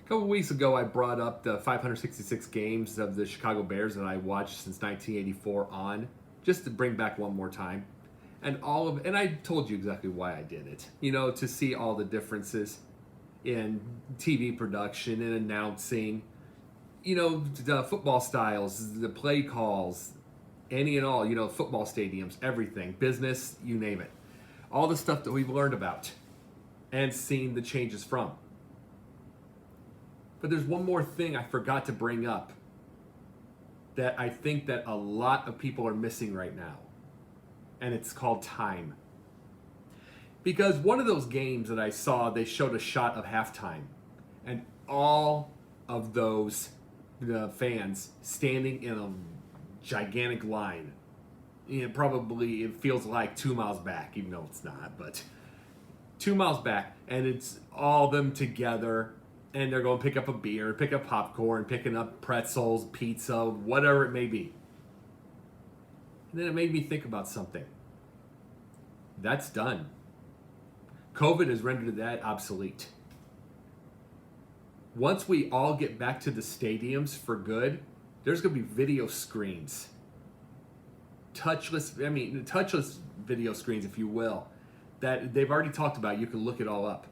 A couple weeks ago, I brought up the 566 games of the Chicago Bears that I watched since 1984 on, just to bring back one more time. And I told you exactly why I did it. To see all the differences in TV production and announcing, the football styles, the play calls, any and all, football stadiums, everything, business, you name it. All the stuff that we've learned about and seen the changes from. But there's one more thing I forgot to bring up that I think that a lot of people are missing right now. And it's called time. Because one of those games that I saw, they showed a shot of halftime. And all of those fans standing in a gigantic line. Probably, it feels like 2 miles back, even though it's not, but 2 miles back. And it's all them together. And they're going to pick up a beer, pick up popcorn, picking up pretzels, pizza, whatever it may be. And then it made me think about something. That's done. COVID has rendered that obsolete. Once we all get back to the stadiums for good, there's going to be video screens. Touchless video screens, if you will, that they've already talked about. You can look it all up.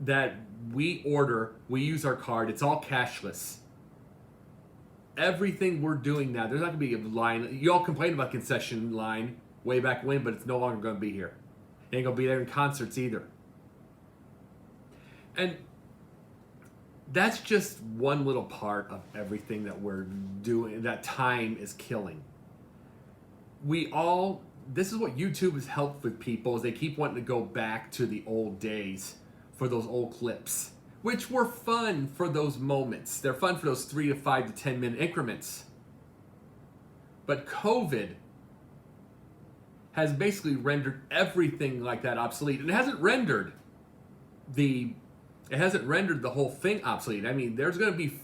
That we order, we use our card, it's all cashless. Everything we're doing now, there's not going to be a line. You all complained about concession line way back when, but it's no longer going to be here. It ain't going to be there in concerts either. And that's just one little part of everything that we're doing, that time is killing. This is what YouTube has helped with people, is they keep wanting to go back to the old days for those old clips, which were fun for those moments. They're fun for those 3 to 5 to 10 minute increments. But COVID has basically rendered everything like that obsolete. And it hasn't rendered the whole thing obsolete. I mean, there's going to be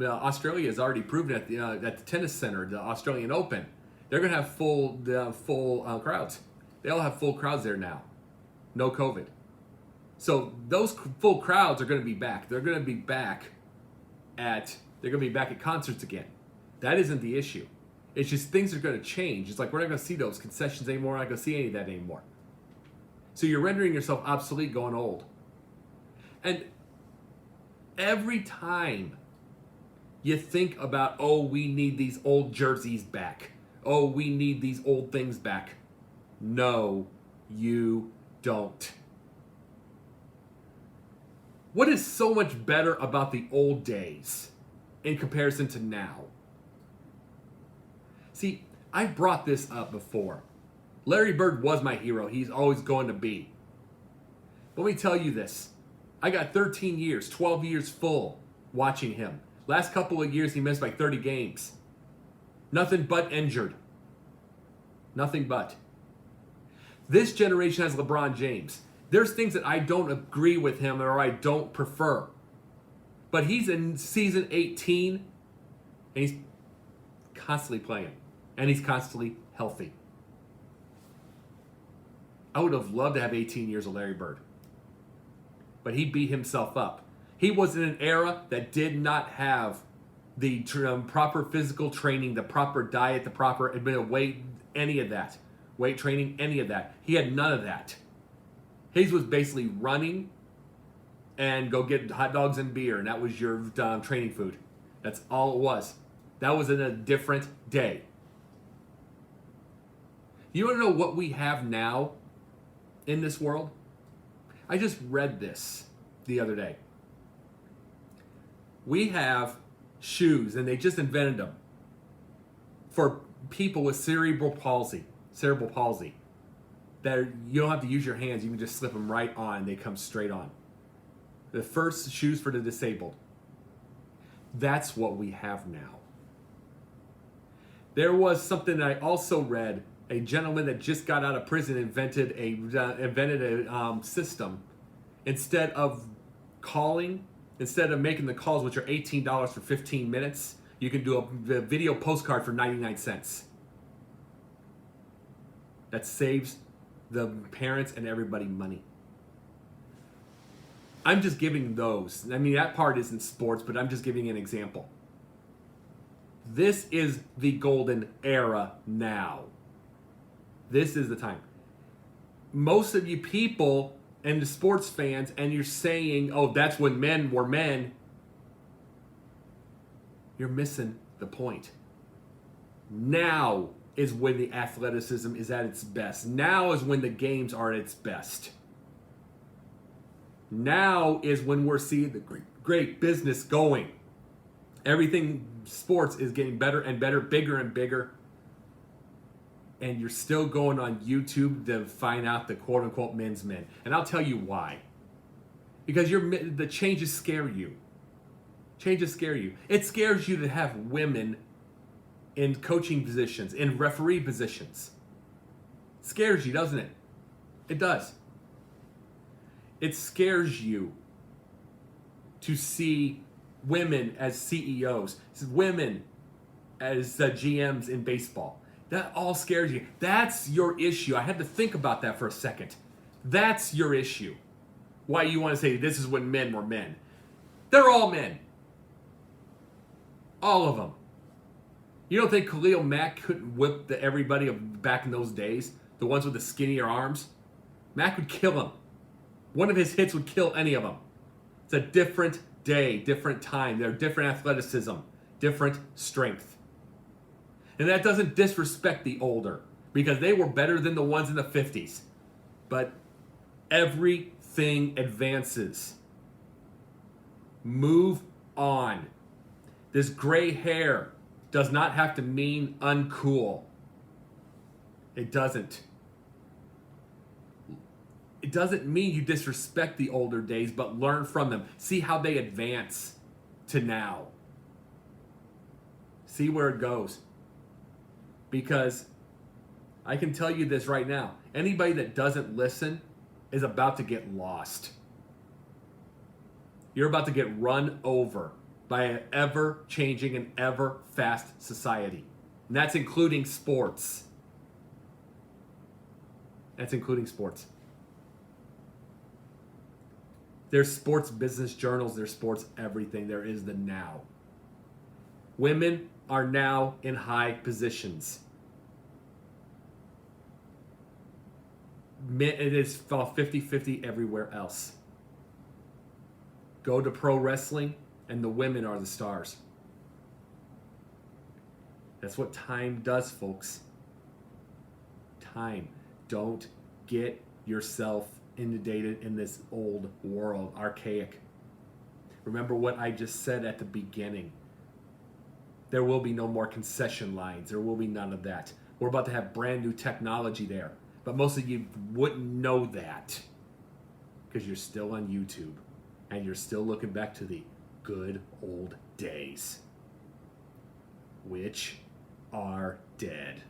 Australia has already proven at the tennis center, the Australian Open, they're going to have full crowds. They all have full crowds there now. No COVID. So those full crowds are going to be back. They're going to be back at concerts again. That isn't the issue. It's just things are going to change. It's like we're not going to see those concessions anymore. We're not going to see any of that anymore. So you're rendering yourself obsolete, going old. And every time you think about, oh, we need these old jerseys back. Oh, we need these old things back. No, you don't. What is so much better about the old days in comparison to now? See, I brought this up before. Larry Bird was my hero. He's always going to be. Let me tell you this. I got 13 years, 12 years full watching him. Last couple of years, he missed like 30 games. Nothing but injured. Nothing but. This generation has LeBron James. There's things that I don't agree with him or I don't prefer. But he's in season 18 and he's constantly playing. And he's constantly healthy. I would have loved to have 18 years of Larry Bird. But he beat himself up. He was in an era that did not have the proper physical training, the proper diet, the proper weight, any of that. Weight training, any of that. He had none of that. His was basically running and go get hot dogs and beer, and that was your training food. That's all it was. That was in a different day. You want to know what we have now in this world? I just read this the other day. We have shoes, and they just invented them for people with cerebral palsy. That you don't have to use your hands. You can just slip them right on. They come straight on. The first shoes for the disabled. That's what we have now. There was something that I also read. A gentleman that just got out of prison invented a system. Instead of making the calls, which are $18 for 15 minutes, you can do a video postcard for 99 cents. That saves the parents and everybody money. I'm just giving those. I mean, that part isn't sports, but I'm just giving an example. This is the golden era now. This is the time. Most of you people and the sports fans, and you're saying, oh, that's when men were men. You're missing the point. Now is when the athleticism is at its best. Now is when the games are at its best. Now is when we're seeing the great business going. Everything sports is getting better and better, bigger and bigger. And you're still going on YouTube to find out the quote-unquote men's men. And I'll tell you why. Because the changes scare you. Changes scare you. It scares you to have women in coaching positions, in referee positions. It scares you, doesn't it? It does. It scares you to see women as CEOs, women as GMs in baseball. That all scares you. That's your issue. I had to think about that for a second. That's your issue. Why you want to say this is when men were men. They're all men. All of them. You don't think Khalil Mack couldn't whip everybody back in those days? The ones with the skinnier arms? Mack would kill him. One of his hits would kill any of them. It's a different day, different time. They're different athleticism, different strength. And that doesn't disrespect the older, because they were better than the ones in the 50s. But everything advances. Move on. This gray hair does not have to mean uncool. It doesn't. It doesn't mean you disrespect the older days, but learn from them. See how they advance to now. See where it goes. Because I can tell you this right now. Anybody that doesn't listen is about to get lost. You're about to get run over by an ever-changing and ever-fast society. And that's including sports. That's including sports. There's sports business journals, there's sports everything. There is the now. Women are now in high positions. It is 50-50 everywhere else. Go to pro wrestling, and the women are the stars. That's what time does, folks. Time. Don't get yourself inundated in this old world, archaic. Remember what I just said at the beginning. There will be no more concession lines. There will be none of that. We're about to have brand new technology there. But most of you wouldn't know that because you're still on YouTube and you're still looking back to the good old days, which are dead.